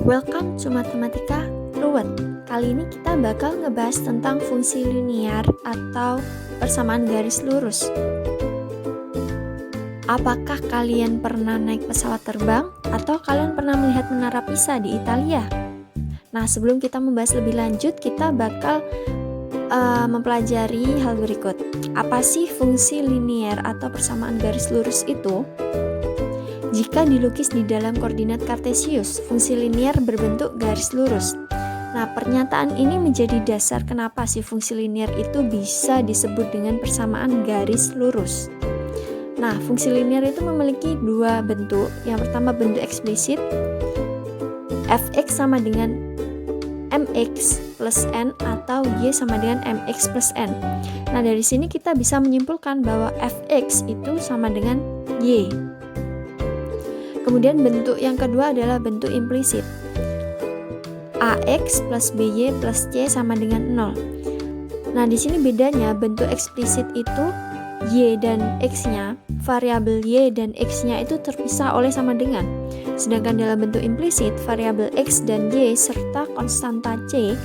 Welcome to Matematika Ruwet. Kali ini kita bakal ngebahas tentang fungsi linier atau persamaan garis lurus. Apakah kalian pernah naik pesawat terbang atau kalian pernah melihat menara Pisa di Italia? Nah, sebelum kita membahas lebih lanjut, kita bakal mempelajari hal berikut. Apa sih fungsi linier atau persamaan garis lurus itu? Jika dilukis di dalam koordinat kartesius, fungsi linier berbentuk garis lurus. Nah, pernyataan ini menjadi dasar kenapa sih fungsi linier itu bisa disebut dengan persamaan garis lurus. Nah, fungsi linier itu memiliki dua bentuk. Yang pertama bentuk eksplisit, fx sama dengan mx plus n atau y sama dengan mx plus n. Nah, dari sini kita bisa menyimpulkan bahwa fx itu sama dengan y. Kemudian bentuk yang kedua adalah bentuk implisit. AX plus BY plus C sama dengan 0. Nah, di sini bedanya bentuk eksplisit itu Y dan X-nya, variabel Y dan X-nya itu terpisah oleh sama dengan. Sedangkan dalam bentuk implisit, variabel X dan Y serta konstanta C,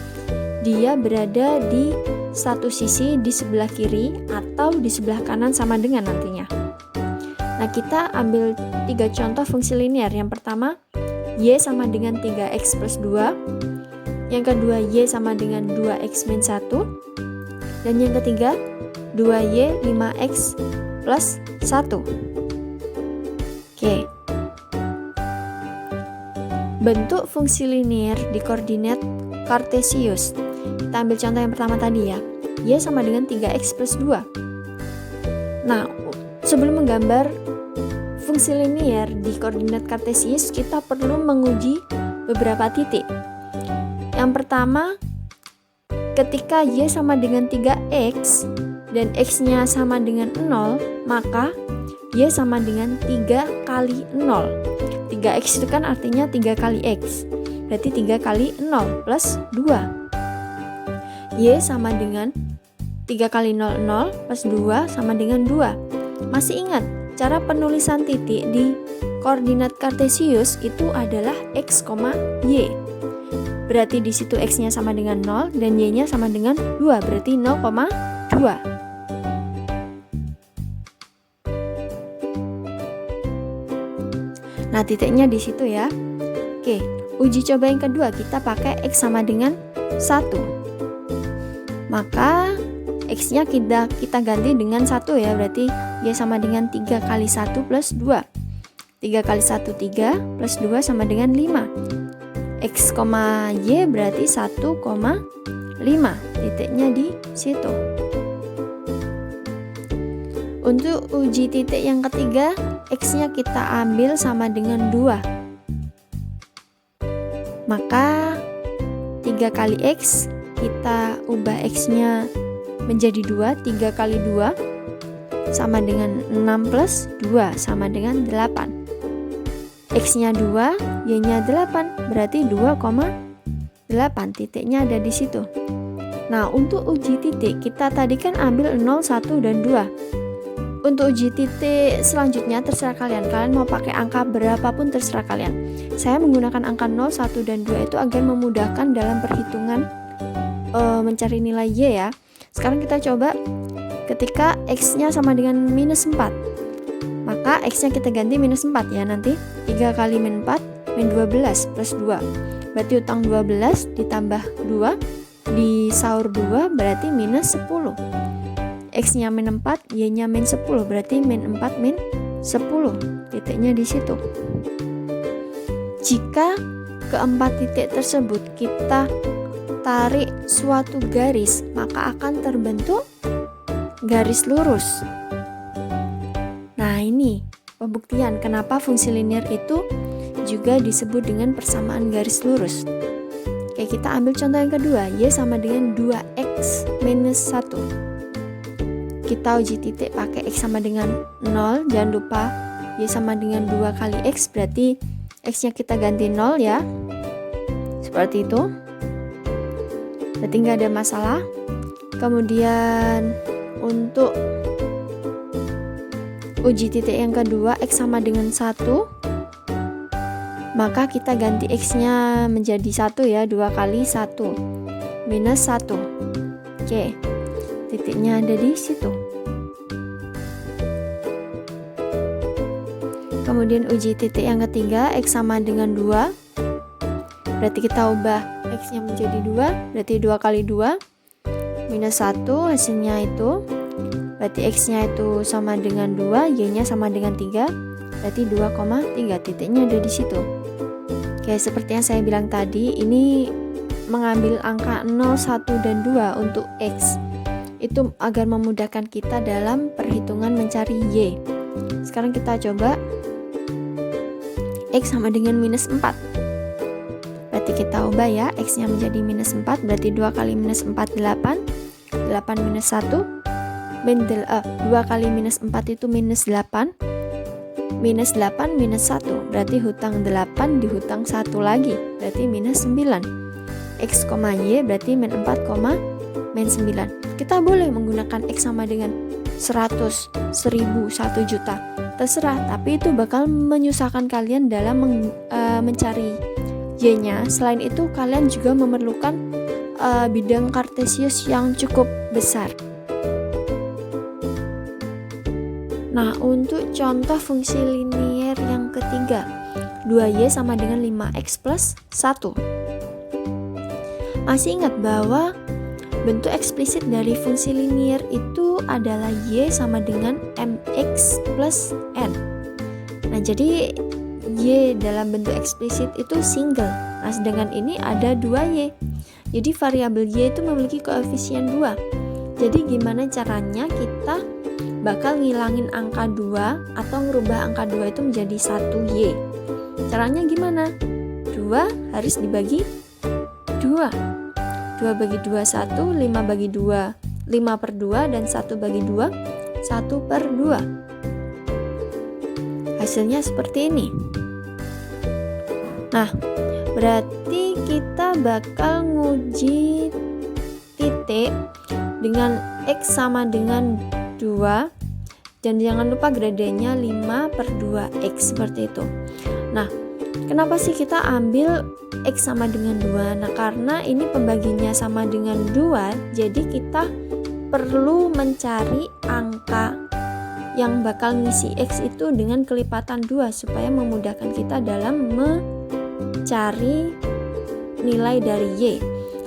dia berada di satu sisi di sebelah kiri atau di sebelah kanan sama dengan nantinya. Nah, kita ambil 3 contoh fungsi linier. Yang pertama, Y sama dengan 3X plus 2. Yang kedua, Y sama dengan 2X min 1. Dan yang ketiga, 2Y 5X plus 1. Oke. Bentuk fungsi linier di koordinat kartesius. Kita ambil contoh yang pertama tadi ya. Y sama dengan 3X plus 2. Nah, sebelum menggambar fungsi linier di koordinat kartesius, kita perlu menguji beberapa titik. Yang pertama, ketika Y sama dengan 3X dan X-nya sama dengan 0, maka Y sama dengan 3 kali 0. 3X itu kan artinya 3 kali X. Berarti 3 kali 0 plus 2. Y sama dengan 3 kali 0, 0 plus 2 sama dengan 2. Masih ingat? Cara penulisan titik di koordinat kartesius itu adalah x, y. Berarti di situ x-nya sama dengan 0 dan y-nya sama dengan 2, berarti 0,2. Nah, titiknya di situ ya. Oke, uji coba yang kedua kita pakai x sama dengan 1. Maka X-nya kita ganti dengan 1 ya, berarti Y sama dengan 3 kali 1 plus 2. 3 kali 1, 3 plus 2 sama dengan 5. X, Y berarti 1,5. Titiknya di situ. Untuk uji titik yang ketiga, X-nya kita ambil sama dengan 2. Maka 3 kali X, kita ubah X-nya menjadi 2, 3 kali 2 sama dengan 6 plus 2 sama dengan 8. X-nya 2, Y-nya 8, berarti 2,8. Titiknya ada di situ. Nah, untuk uji titik, kita tadi kan ambil 0, 1, dan 2. Untuk uji titik selanjutnya terserah kalian. Kalian mau pakai angka berapapun terserah kalian. Saya menggunakan angka 0, 1, dan 2 itu agar memudahkan dalam perhitungan mencari nilai Y ya. Sekarang kita coba ketika X-nya sama dengan minus 4. Maka X-nya kita ganti minus 4 ya nanti. 3 kali min 4, min 12 plus 2. Berarti utang 12 ditambah 2, disaur 2 berarti minus 10. X-nya min 4, Y-nya min 10, berarti min 4 min 10. Titiknya di situ. Jika keempat titik tersebut kita tarik suatu garis, maka akan terbentuk garis lurus. Nah, ini pembuktian kenapa fungsi linier itu juga disebut dengan persamaan garis lurus. Oke, kita ambil contoh yang kedua, Y sama dengan 2X minus 1. Kita uji titik pakai X sama dengan 0, jangan lupa Y sama dengan 2 kali X, berarti X-nya kita ganti 0 ya. Seperti itu. Berarti nggak ada masalah. Kemudian untuk uji titik yang kedua, X sama dengan 1. maka kita ganti X-nya menjadi 1 ya, 2 kali 1 minus 1. Oke, titiknya ada di situ. Kemudian uji titik yang ketiga, X sama dengan 2. Berarti kita ubah X-nya menjadi 2, berarti 2 kali 2 minus 1, hasilnya itu. Berarti X-nya itu sama dengan 2, Y-nya sama dengan 3, berarti 2,3, titiknya ada di situ. Oke, seperti yang saya bilang tadi, ini mengambil angka 0, 1, dan 2 untuk X. Itu agar memudahkan kita dalam perhitungan mencari Y. Sekarang kita coba X sama dengan minus 4. Berarti kita ubah ya, X-nya menjadi minus 4, berarti 2 kali minus 4, 8. 8 minus 1. 2 kali minus 4 itu minus 8. Minus 8 minus 1, berarti hutang 8 dihutang 1 lagi, berarti minus 9. X, Y berarti min 4, min 9. Kita boleh menggunakan X sama dengan 100, 1000, 1 juta, terserah, tapi itu bakal menyusahkan kalian dalam mencari Y-nya. Selain itu kalian juga memerlukan bidang kartesius yang cukup besar. Nah, untuk contoh fungsi linier yang ketiga, 2Y sama dengan 5X plus 1. Masih ingat bahwa bentuk eksplisit dari fungsi linier itu adalah Y sama dengan MX plus N. Nah, jadi Y dalam bentuk eksplisit itu single. Nah, sedangkan ini ada 2Y. Jadi variabel Y itu memiliki koefisien 2. Jadi gimana caranya kita bakal ngilangin angka 2 atau ngerubah angka 2 itu menjadi 1Y. Caranya gimana? 2 harus dibagi 2. 2 bagi 2 1, 5 bagi 2 5 per 2, dan 1 bagi 2 1 per 2. Hasilnya seperti ini. Nah, berarti kita bakal nguji titik dengan X sama dengan 2, dan jangan lupa gradiennya 5 per 2X, seperti itu. Nah, kenapa sih kita ambil X sama dengan 2? Nah, karena ini pembaginya sama dengan 2, jadi kita perlu mencari angka yang bakal ngisi X itu dengan kelipatan 2 supaya memudahkan kita dalam mencari nilai dari Y.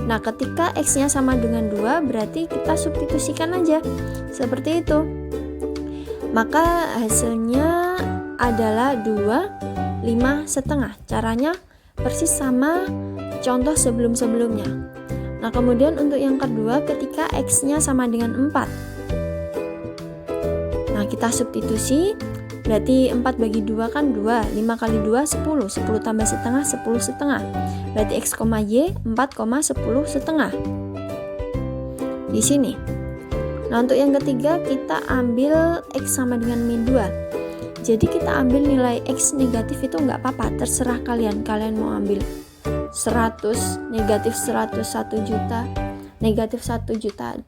Nah, ketika X-nya sama dengan 2, berarti kita substitusikan aja seperti itu. Maka hasilnya adalah 2, 5,5. Caranya persis sama contoh sebelum-sebelumnya. Nah, kemudian untuk yang kedua, ketika X-nya sama dengan 4. Nah, kita substitusi. Berarti 4 bagi 2 kan 2, 5 kali 2 10, 10 tambah setengah 10 setengah. Berarti X, Y 4, 10 setengah. Di sini. Nah, untuk yang ketiga kita ambil X sama dengan min 2. Jadi kita ambil nilai X negatif itu nggak apa-apa, terserah kalian. Kalian mau ambil 100, negatif 100, 1 juta, negatif 1 juta,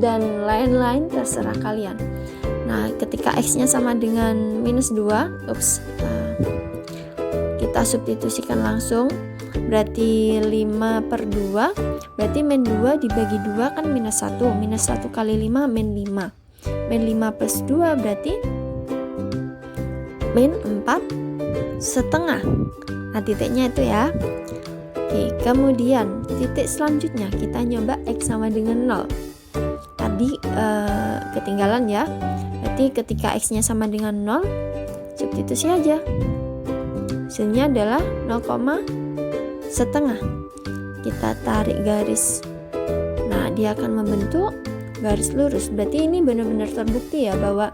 dan lain-lain, terserah kalian. Nah, ketika X-nya sama dengan minus 2, kita substitusikan langsung. Berarti 5 per 2, berarti min 2 dibagi 2 kan minus 1. Minus 1 kali 5, min 5. Min 5 plus 2 berarti min 4 setengah. Nah, titiknya itu ya. Oke, kemudian titik selanjutnya kita nyoba X sama dengan 0. Tadi ketinggalan ya. Berarti ketika X-nya sama dengan 0, substitusi aja. Hasilnya adalah 0,5. Kita tarik garis. Nah, dia akan membentuk garis lurus. Berarti ini benar-benar terbukti ya bahwa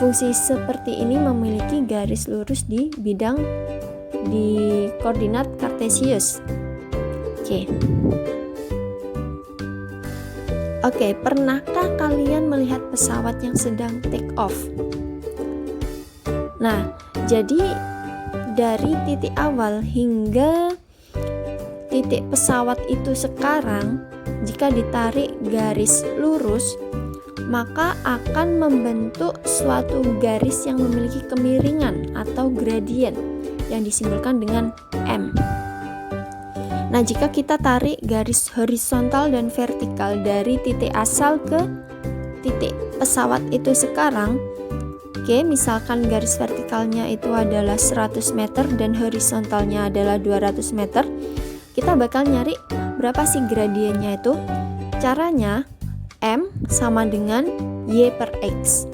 fungsi seperti ini memiliki garis lurus di bidang di koordinat kartesius. Oke, pernahkah kalian melihat pesawat yang sedang take off? Nah, jadi dari titik awal hingga titik pesawat itu sekarang, jika ditarik garis lurus, maka akan membentuk suatu garis yang memiliki kemiringan atau gradien. yang disimbolkan dengan M. Nah, jika kita tarik garis horizontal dan vertikal dari titik asal ke titik pesawat itu sekarang, oke, misalkan garis vertikalnya itu adalah 100 meter dan horizontalnya adalah 200 meter, kita bakal nyari berapa sih gradiennya itu. Caranya M sama dengan Y per X.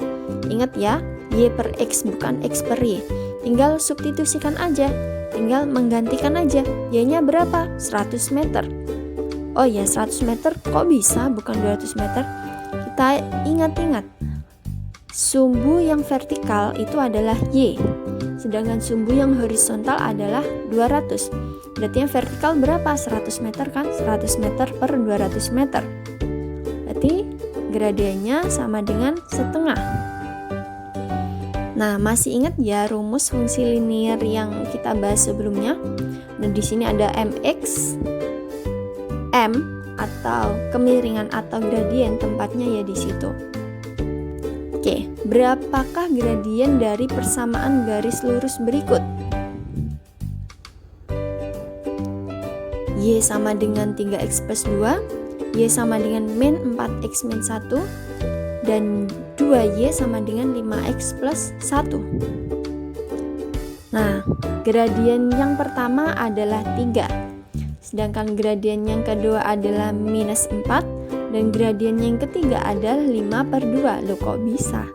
Ingat ya, Y per X bukan X per Y. Tinggal substitusikan aja, tinggal menggantikan aja. Y-nya berapa? 100 meter. Oh ya, 100 meter kok bisa bukan 200 meter? Kita ingat-ingat, sumbu yang vertikal itu adalah Y, sedangkan sumbu yang horizontal adalah 200. Berarti yang vertikal berapa? 100 meter kan? 100 meter per 200 meter. Berarti gradiennya sama dengan setengah. Nah, masih ingat ya rumus fungsi linier yang kita bahas sebelumnya? Nah, di sini ada mx, m atau kemiringan atau gradien tempatnya ya di situ. Oke, berapakah gradien dari persamaan garis lurus berikut? Y sama dengan 3x plus 2, Y sama dengan min 4x min 1, dan 2Y sama dengan 5x plus 1. Nah, gradien yang pertama adalah 3, sedangkan gradien yang kedua adalah minus 4, dan gradien yang ketiga adalah 5 per 2. Loh, kok bisa?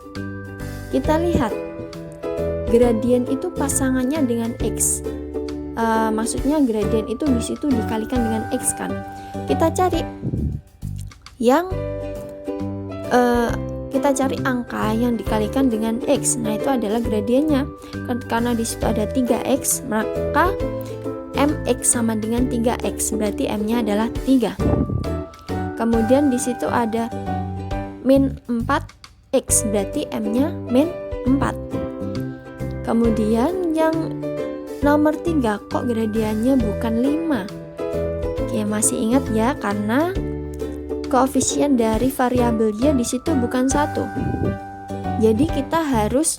Kita lihat, gradien itu pasangannya dengan X. Maksudnya gradien itu di situ dikalikan dengan X kan. Kita cari yang kita cari angka yang dikalikan dengan X. Nah, itu adalah gradiennya. Karena di situ ada 3X, maka mx sama dengan 3x, berarti m-nya adalah 3. Kemudian di situ ada min 4x, berarti m-nya min 4. Kemudian yang nomor 3, kok gradiennya bukan 5? Oke, masih ingat ya, karena koefisien dari variabel Y di situ bukan 1. Jadi kita harus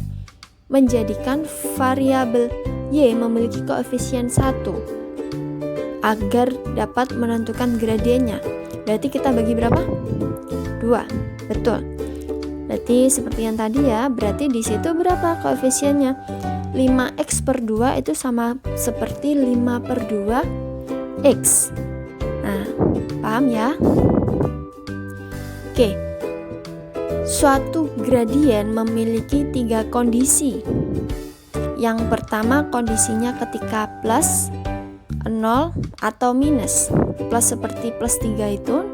menjadikan variabel Y memiliki koefisien 1 agar dapat menentukan gradiennya. Berarti kita bagi berapa? 2. Betul. Berarti seperti yang tadi ya, berarti di situ berapa koefisiennya? 5x per 2 itu sama seperti 5 per 2 x. Nah, paham ya? Oke, suatu gradien memiliki 3 kondisi. Yang pertama kondisinya ketika plus, 0, atau minus. Plus seperti plus 3 itu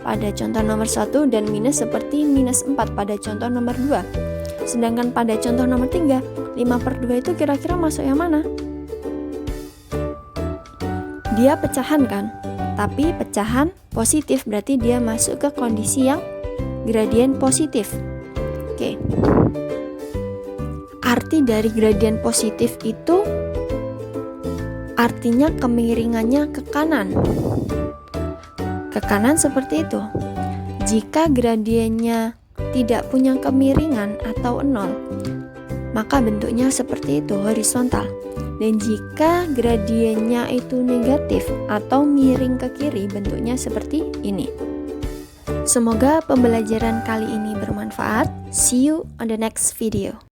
pada contoh nomor 1, dan minus seperti minus 4 pada contoh nomor 2. Sedangkan pada contoh nomor 3, 5 per 2 itu kira-kira masuk yang mana? Dia pecahan kan? Tapi pecahan positif, berarti dia masuk ke kondisi yang gradien positif. Oke. Arti dari gradien positif itu artinya kemiringannya ke kanan. Ke kanan seperti itu. Jika gradiennya tidak punya kemiringan atau 0, maka bentuknya seperti itu, horizontal. Dan jika gradiennya itu negatif atau miring ke kiri, bentuknya seperti ini. Semoga pembelajaran kali ini bermanfaat. See you on the next video.